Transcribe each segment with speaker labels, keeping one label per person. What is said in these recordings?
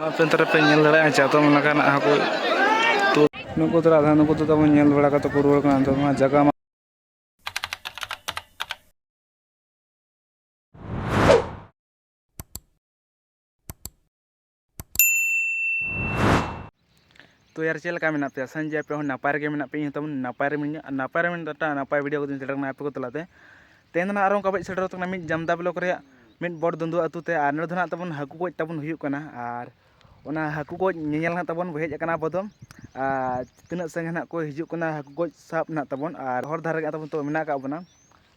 Speaker 1: Pentar pe nyel dara jatuh melakukan aku tuh nuku terada nuku tuh tamu nyel bela kata kurur kan tuh mah jaga mah tuh यार चल का मिना पे संजय पे नापार के मिना पे तम नापार में डाटा नापार वीडियो को दिन सेटर ना पे को तलाते तेन ना आरों कबे सेटर तो ना मिट जमदा ब्लॉक रे मिट बड़ दंदु अतु ते आर नदना तबन हाकु को तबन हुयु कना आर ओना हाकु को नेल ना तबन हेज कना बदम आर तिना संगे ना को हिजु कना हाकु को साब ना तबन आर हर धारे तबन तो मिना का बना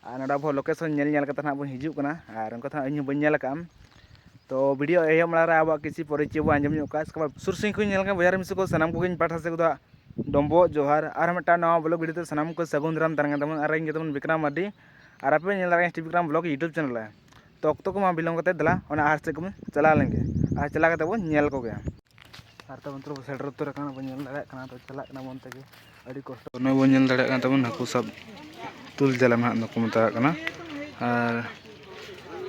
Speaker 1: आर नडा भो लोकेशन नेल कता ना बन हिजु कना आर उनका था इन बन नेल काम तो वीडियो एम मारा अब किसी परिचय बो आंजम का सुर सिंह को नेल का बजार मिस को सनाम को पाठा से को डम्बो जोहार और मेटा नवा ब्लॉग वीडियो तो सनाम को सगुन राम तरंग तबन और इन तबन विक्रम मार्डी और आपे nail T Vikram blog YouTube channel है तो अक्तो को मा बिलोंग करते दला ओना आर से को चला लेंगे आर चला करते बो नेल को गया आर तबन तो सेटर तो रखना बो नेल दाड़ा कना तो चला कना बन तके अड़ी कष्ट न बो नेल दाड़ा कना तबन हाकु सब तुल जलाम हां नको मता कना और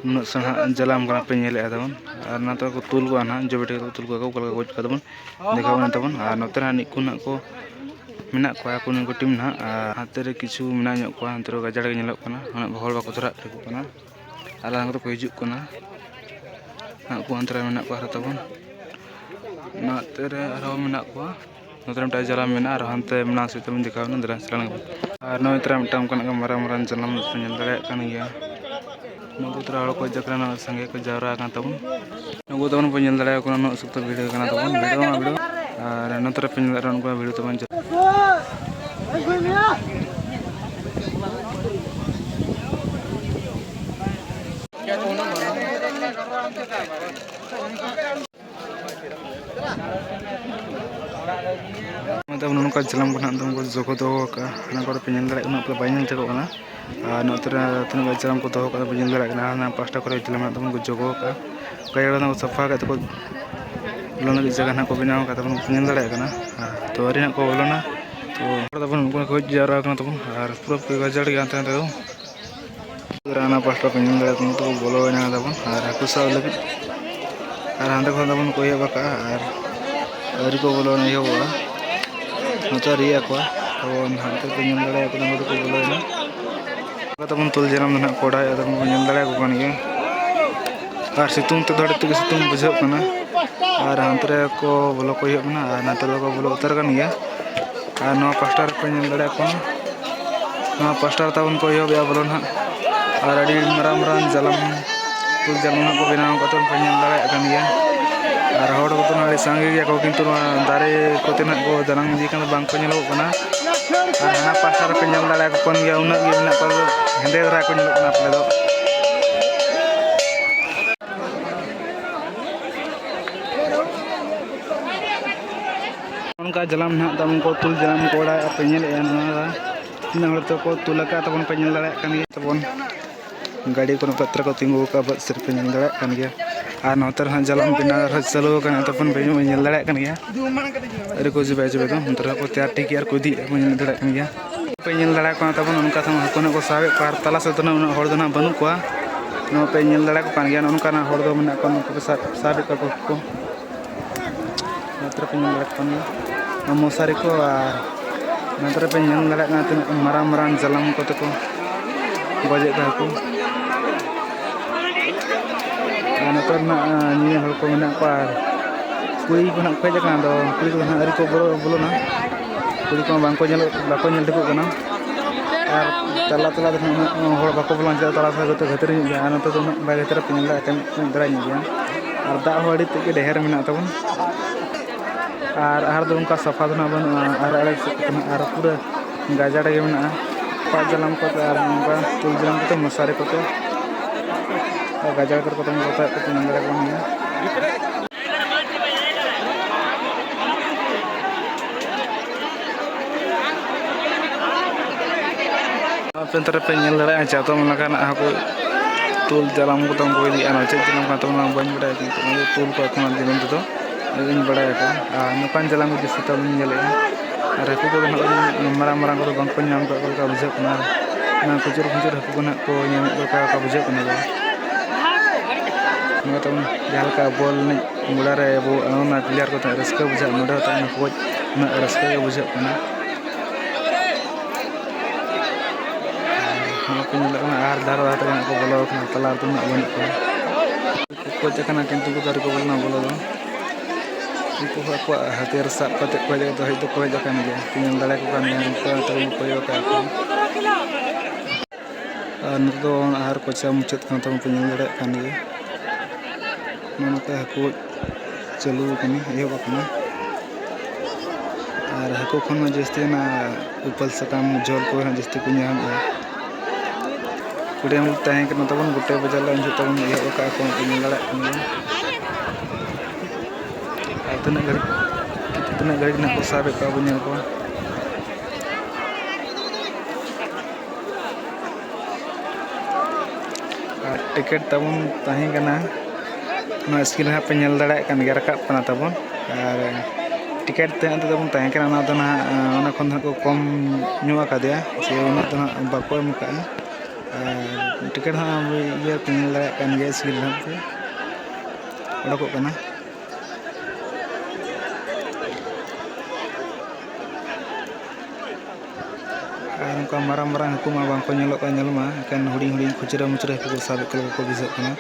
Speaker 1: नुन सहा जलाम कना पे नेल तबन और ना तो को तुल को ना जो बेटे को तुल को कल को तबन देखा बन तबन और नोतर हानि को ना को मेना को को टीम ना हाते रे किछु मेना ᱧᱚᱜ को अंतरो गजाड़ के नेलक कना उना बहल बाको तरा को कना आला को हिजुक कना ना को अंतरा मेना को हर तबन ना तेरे आरो मेना को नोतरम टा जलाम मेना और हनते मेना से तबन देखा न दरा चलान और नोय तरा मिटाम कना मारा मारा जलाम नेल दाड़े कन गया नुगु तरा हड़ को जकरा ना संगे को जावरा कन तबन नुगु तबन को नेल दाड़े को न सुक्त वीडियो कना तबन वीडियो और नोतरा पे नेल रन को वीडियो तबन मतलब उनका जलम को नाम तुमको जोको दो का ना को पेनल दरा उन पे बाइन तको ना नोतरा तन जलम को दो का पेनल दरा ना पास्ता करे जलम तुमको जोको का कयड़ा ना सफा का तको लोन की जगह ना को बनाओ का तुम पेनल दरा ना तो अरी ना को बोलना तो तबन उनको को जरा का तबन और पूरा पे गजड़ के आते तो राना पास्ता पेनल दरा तुम तो बोलो ना तबन और हाकु सा लगे और हांदे को तबन को ये बका और अरी को बोलो ना हुआ नोतर रिया को और हांते को नेल दरा को नंबर को बोलो ना तबन तुल जराम ना कोड़ा तबन को नेल दरा को कन गया और सितुंग ते धड़े ते सितुंग बुझो कना और हांतरे को बोलो को ना और नाते को बोलो उतर कन गया और नो पास्टर पे नेल दरा को नो पास्टर तबन को यो बोलो ना और अड़ी मराम मराम जलम तुल जलम को बनाव कतन पे नेल दरा कन गया और हड़ को तो ना संगे गया को किंतु दारे को तेना को दनांग जी कन बांग को नेलो कना और हाना पास्टर पे नेल दरा को कन गया उना गे ना को हेंदे दरा को नेलो कना अपने दो उनका जलाम ना तम को तुल जलाम कोड़ा पे नेल ना इन हड़ तो को तुलका तबन पे नेल दरा कन गया तबन गाड़ी को पत्र को तिंगु का बस सिर पे नेल दरा कन गया और नोतर हां जलाम बिना चलो कन तबन पे नेल दरा कन गया अरे को जे बाजे तो नोतर को तैयार ठीक यार को दी नेल दरा कन गया पे नेल दरा को तबन उनका थम कोन को साबे पार तला से तो ना हड़ दो ना बनु को नो पे नेल दरा को पान गया उनका ना हड़ दो मना को साबे को नोतर पे नेल दरा कन मोसारी को नंतर पे नेल दरा ना तीन माराम माराम जलाम को तो बजे को नंतर ना नि हल को मेना को कुड़ी को ना खज का दो कुड़ी को ना अरी को बोलो ना कुड़ी को बांग को बाको नेल देखो कना और तला तला हड़ बाको बोलो तला से तो भीतर गया नंतर तो बाय भीतर पे नेल दरा गया और दा हड़ी ते ढेर मेना तबन और दो उनका सफा दो ना बन और पूरा गाजाड़ के मेना पाँच जलाम को और उनका तुल जलाम को मसारे को गाजाड़ कर को नेल दरा को पेंतर पे नेल दरा जातो मलका ना हाकु तुल जलाम को तम को इदी आनो चे जलाम का तम बन बड़ा तुल को अपन जलाम तो इन बड़ा का नुकान जलाम को जिस तब नेले और हाकु को मारा मारा को बांग को नाम का बुझे कना ना खुचुर खुचुर हाकु ना को नाम का बुझे कना ना तम जहां का बॉल मुड़ारे वो ना प्लेयर को रस्क बुझा नोडे तक कोच ना रस्क बुझा कना आर दार दार को बोलो तला तो ना बन कोच कना किंतु को दार को बोलना बोलो उनको को हथियार साब कते को जगह तो हइतो को जगह kan गया पिनल दाले को kan उनको तो कोयो का नतो आर कोचा मुचत kan तो पिनल दाले kan गया नोनते हको चलू कनी एहब कना और हको खन जस्ती ना उपल सकाम जल को जस्ती को नाम कुड़ियम तहें कना तबन गुटे बजार ला जो तबन एहब का को पिनल दाले कना तना गड़ी ना को साबे का बुनियल को टिकट तबन तहें कना ना स्किल हा पे नेल दाड़ा कान गे रकाब कना तबन और टिकट ते अंत तबन तहें कना ना तो ना ओना खन को कम न्यू आकादिया से ओना तो ना बाको एम का टिकट हा ये पे नेल दाड़ा कान गे स्किल हा पे ओडको कना उनका मारा मारा हकू मा बांको नेलो का नेल मा एकान हुडी हुडी खुचरा मुचरा को साबे कल को बिजो कना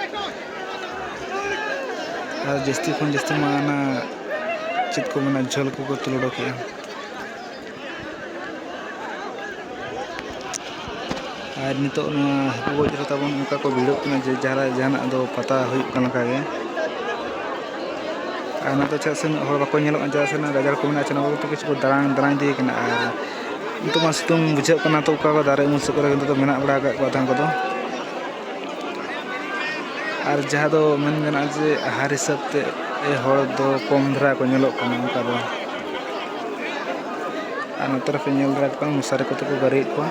Speaker 1: और जस्ती खन जस्ती मा ना चित को मना झल को तुलडो के और नितो हकू गज रे तबन उनका को भिड़ो कना जे जहारा जहाना दो पता हुई कना का गे और ना तो चासे हर बाको नेलो जा से ना राजार को मना चना तो किछ को दरान दरान दी कना तो मस्तुम बुझे कना तो का दारे मुस करे तो मेना बड़ा का थां को और जहाँ दो मन गना जे हर हिसाब ते हर दो कम धरा को नेलो कना उनका दो और नतर पे नेल दरा को मुसारी को तो गरी को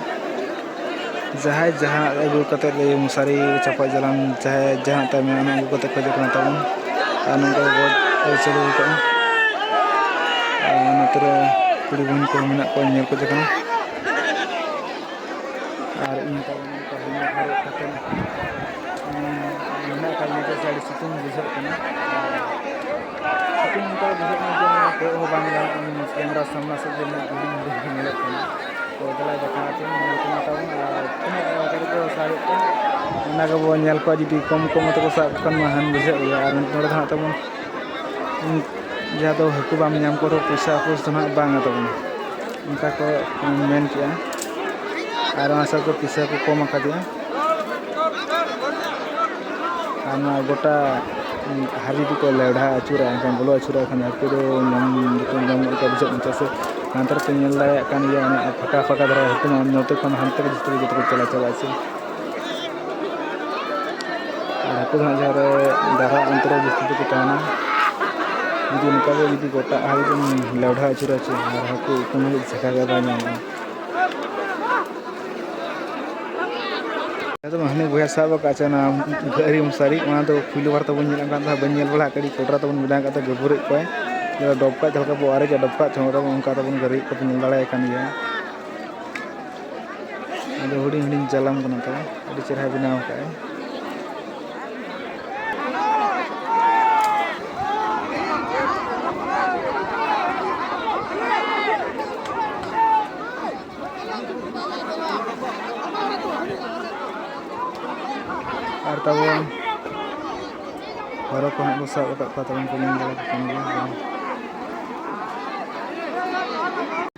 Speaker 1: जहाँ जहाँ अगु कते ले मुसारी चपा जलान चाहे जहाँ ता मेना अगु कते को जकना तबन और नंका को चलो को नतर कुड़ी बहन को मेना को नेल को जकना और इन तबन को हेलमेट हरे कते मेना का लेके साड़ी सितुंग बुझा कना सितुंग को बुझा कना जो हो बांगा कैमरा सामना से जे नेल कना तो दला देखाते नेल कना तबन और करे को साड़ी को ना को नेल को जदी कम कम तो साब कन महान बुझा और नोड़ था तबन जहाँ तो हकू बाम नाम को पैसा को ना बांगा तबन उनका को मेन किया और सब को पैसा को कम आका दिया और गोटा हारी को लेढ़ा अचूरा एनखान बोलो अचूरा खान हकू दो नाम का बुझा से हांतर पे नेल दाड़ा कान गया फाका फाका धरा हकू नोते खन हांते जस्ती को चला चला से और हकू जहाँ दारा अंतर जस्ती को ताना जी उनका जी गोटा हारी लेढ़ा अचूरा चे और हकू कोनो झका गे बा नाम तो हने बुया साब का चना गरी मुसारी वहां तो फुल बार तबन नेल का बन बड़ा कड़ी कोटरा तबन बिना का गबुरे को डबका झलका बो आरे डबका छोरा उनका तबन गरी को नेल दाड़ा कान गया अदो हुडी हुडी जलाम कना तो अडी चेहरा बनाव का और तब हर को हम साब का तबन को नेल दाड़ा कान गया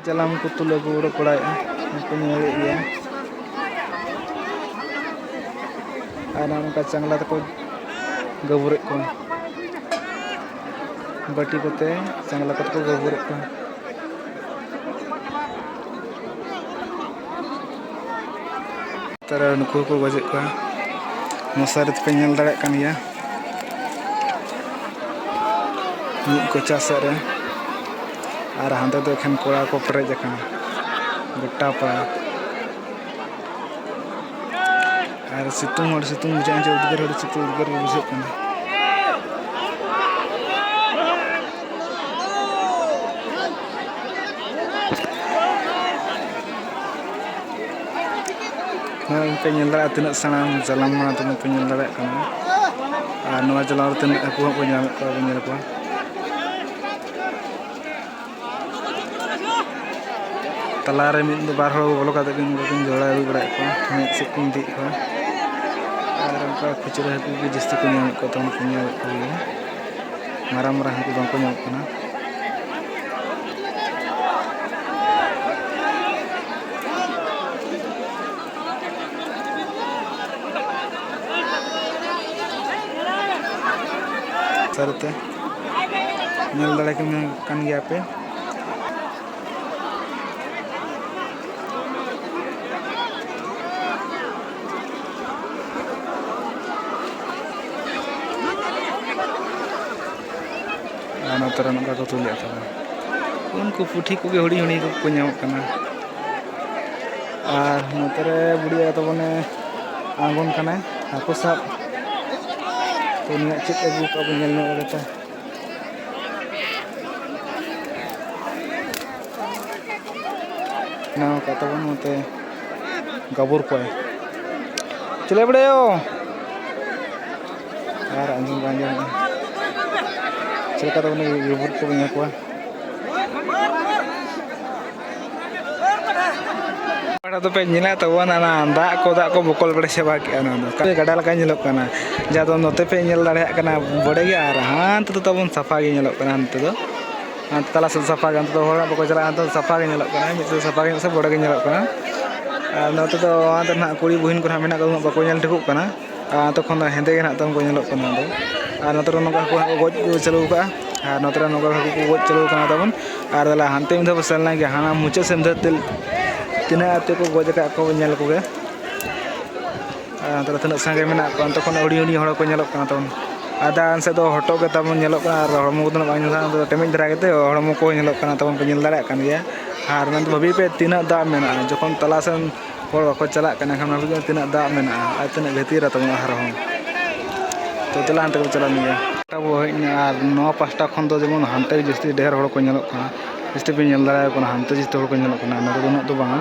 Speaker 1: जलाम को तुले को उड़ पड़ा को नेल गया और उनका चंगला तक गबुरे को बाटी कोते चंगला तक को गबुरे को तरह नुकु को गजे को मुसारी पे नेल दाड़ा कान गया नि को चासा रे और हांते तो एखन कोड़ा को परेज अकान गोटा पा और सितुंग बुझा उद्गार उद्गार बुझे हाँ इनका नेल दाड़ा तीना सणाम जलाम तुम पे नेल दाड़ा और नवा जलाव रे तिनाग हाकु को नाम को नेल को तला रे मिद बार हड़ बोलो काते किन जोड़ा अगु बड़ा को मिद से किन दी को और उनका खुचरा हाकु के जस्ती को नाम को तन को नेल को मारा मारा हाकु बंग को नाम को सरते नेल दड़े कन गया पे नोतरे नका को तुले उनको पुठी को हुड़ी हुड़ी को नामकना और नोतरे बुढ़िया तबने आंगन कना हाकु साब तो उन्हें चेक अगू का बंगल में लगता ना कता बन मते गबुर को चले बड़े हो यार अंजुम गांजा चल कता बन गबुर को बंगल को तो पे निला तवन ना दा को बकल बड़े सेवा के ना गड़ा लगा नेलोक कना जादो नोते पे नेल दाड़े कना बड़े गे आर हांत तो तबन सफा गे नेलोक कना अंत दो अंत तला से सफा गे अंत तो होड़ा बको चला अंत सफा गे नेलोक कना मित सफा गे से बड़े गे नेलोक कना और नोते तो अंत ना कुड़ी बहिन को मेना को बको नेल ठिकुक कना तो खन हेंदे गे ना तम को नेलोक कना दो और नोते नोका को गोज चलू का और नोते नोका को गोज चलू कना तबन और दला हांते मिद बसलना गे हाना मुचे से तिल तना आते को गोज का को नेल को गे तना संगे मेना को अंत खन उड़ी उड़ी हड़ को नेलोक कना तबन आदा से तो हटो के तबन नेलोक कना और हड़मो को बांग तो टेमिज धरा के हड़मो को नेलोक कना तबन को नेल दाड़ा कन गया और नंत भाभी पे तना दा मेना जखन तला से हड़ बाको चला कना खान तना दा मेना और तना भीतर तबन हर हो तो तला अंत को चला गया तब और 9-5 खन तो जेमन हांते जस्ती ढेर हड़ को नेलोक कना जस्ती पे नेल दाड़ा को हांते जस्ती हड़ को नेलोक कना ना तो उना तो बांगा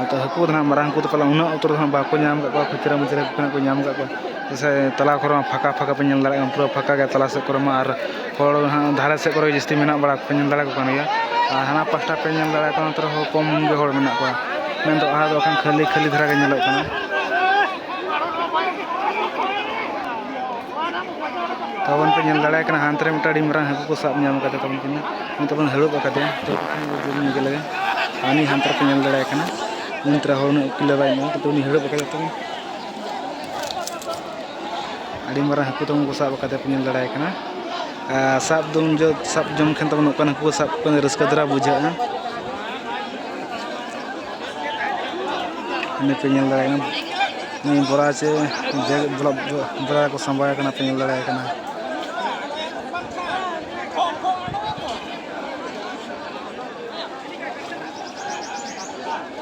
Speaker 1: तो हाकु ना मारा हाकु तो पला उना उतर बाको नाम का खुचरा मुचरा को नाम का जैसे तला को फाका फाका पे नेल दाड़ा पूरा फाका गया तला से को और हड़ धारे से को जस्ती मेना बड़ा पे नेल दाड़ा को कन गया और हाना पास्टा पे नेल दाड़ा को अंतर हो कम गे हड़ मेना को मेन तो आहा दो खाली खाली धरा के नेलोक कना तबन पे नेल दाड़ा कना हांतरे मिटाड़ी मरा हाकु को साब नाम का तबन किना तबन हड़ब का तो जुर लगे आनी हांतर पे नेल दाड़ा कना उनतरा हड़ न किलो बाय न तो उनी हड़ब का तबन आड़ी मरा हाकु तबन को साब का पे नेल दाड़ा कना साब दम जो साब जम खन तबन कना को साब कन रस्का दरा बुझा ने पे नेल दाड़ा कना नि बोरा से बोरा को संभाया कना पे नेल दाड़ा कना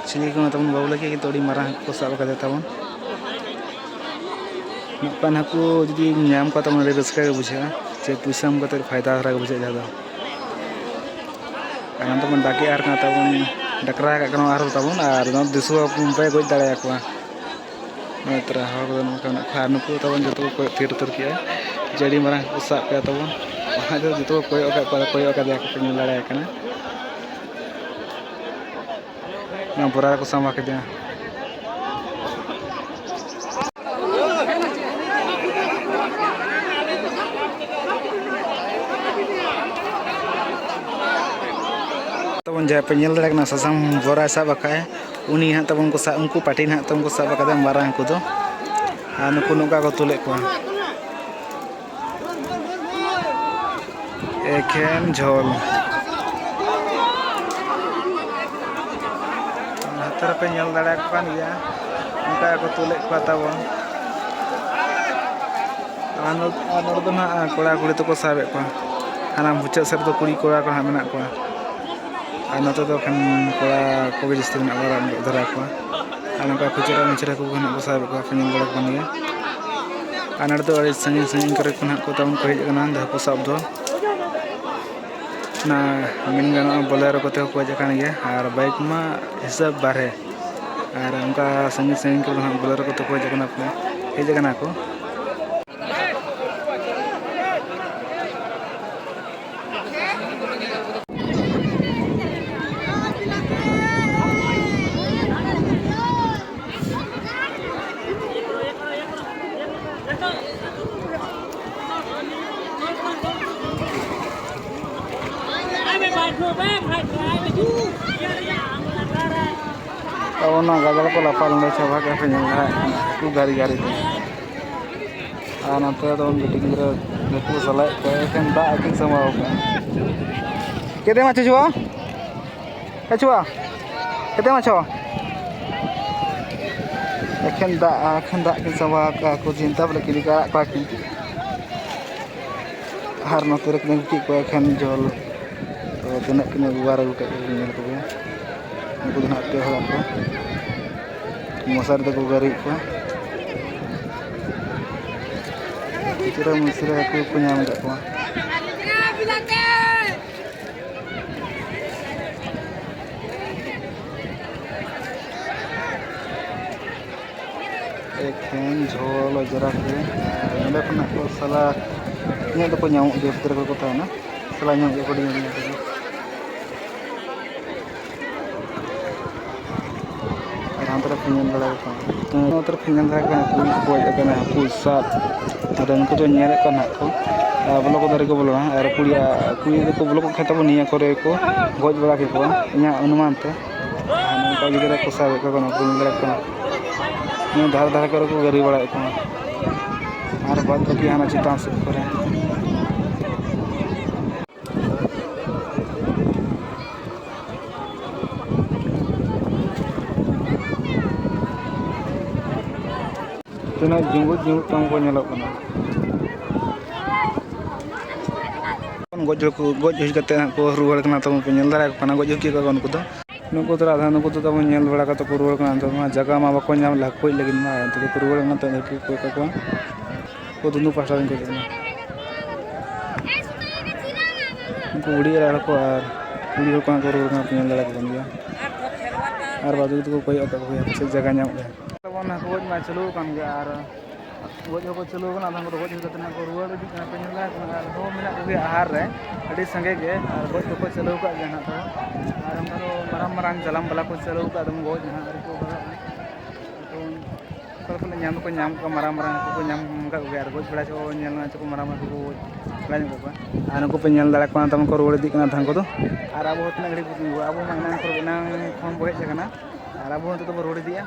Speaker 1: चिली को तबन बाबू लगे कि तोड़ी मारा को साब का तबन नपान हाकु जदि नाम का तबन रस्का के बुझा चे पैसा का फायदा धरा के बुझा ज्यादा आना तबन दाके आर का तबन डकरा का कनो आर तबन और दिसु पे गोज दाड़ा को नतरा हर नका खार नुकु तबन जतो को थिर तर किया जड़ी मारा को साब का तबन वहां जतो कोय का दिया को नेल दाड़ा कना ना बोरा को सामा के दिया तबन जाय पे नेल दाड़ा कना ससांग बोरा साब का उनी हां तबन को उनको पाटिन हां तबन को साब का मारा को दो आ नुकु नका को तुले को एखेन झोल हातर पे नेल दाड़ा कान गया उनका को तुले को तबन आनोर दो ना कोड़ा कुड़ी तो को साबे को हाना मुचा सर तो कुड़ी कोड़ा को मेना को और नते तो खन कोड़ा को जस्ती मेना बारा धरा को और नका खुचरा मुचरा को खन को साबे को नेल दाड़ा कान गया आनार तो अरे संगी करे को ना को तबन को हेज कना धाको साब दो ना मिन गाना बोलेरो को ते को जकान गया और बाइक मा हिसाब बारे और उनका संगी को बोलेरो को तो को जकान अपने हेज कना को Tahu nak gagal ko lapal ng sabah ka penyelenggaraan itu gari-gari itu. Nanti ada orang bidding gira itu salah kayak kan tak aking sama apa. Kita macam cua? Cua? Kita macam? Akan tak aking sama aku cinta pada kiri karak pakai. Har nanti rek nengki ko akan jual. तो nak kena bubar aku kat nyel ko. Aku nak teh hal ko. Mosar te ko gari ko. Kira musira aku punya mak ko. Ekan झोल जरा के अंदर पना को साला ini ada penyamuk di sekitar kota na selain yang kodi ini antara penyelenggara aku buat akan aku sat ada yang kudu nyerek kan aku belok dari ko belok ada kuliah ko belok kata punya kore ko goj bala ke ko nya anuman te anu ka juga ko sabe ko na penyelenggara ko ini dhar ko gari bala ko আর বাদ বাকি হানা চিতান সে করে tina jinggut tang ko nyelok kana kon goj kate ko ruwal kana to penyel dara kana goj ki ko kon ko to nuko to radha nuko to nyel bala ka to ruwal kana to jaga ma bako nyam la koi lagi ma to ruwal kana to ko को दोनों पासा को देना उनको उड़ी रहा को और उड़ी को ना करो ना पिन लगा बन गया और बाजू तो कोई अका कोई अच्छे जगह ᱧᱟᱢ गया तब ना को मा चलो कान गया और वो जो को चलो ना हम को जो तना को रुआ दी ना पिन लगा और हो मिला को आहार रे अड़ी संगे के और वो को चलो का जना तो और हम तो मरम मरम जलम बला को चलो का दम गो जना को kalau nyam ko nyam ko marang-marang ko nyam ka ko gar go bela ko nyel na ko marang-marang ko bela ko ba anu ko penyel dala ko tam ko ruwal di kana thang ko to ar abo hotna gadi ko abo mangna ko benang phone boy kana ar abo to ruwal di ya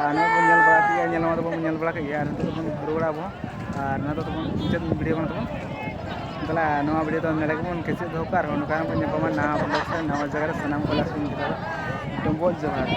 Speaker 1: anu ko nyel bala ti nyel ma to nyel bala ka ya to ruwal abo ar na to jam video kana to tala no video to nele ko kese dhokar hono kan ko nyapa na na jaga sanam ko la sun to bo jahar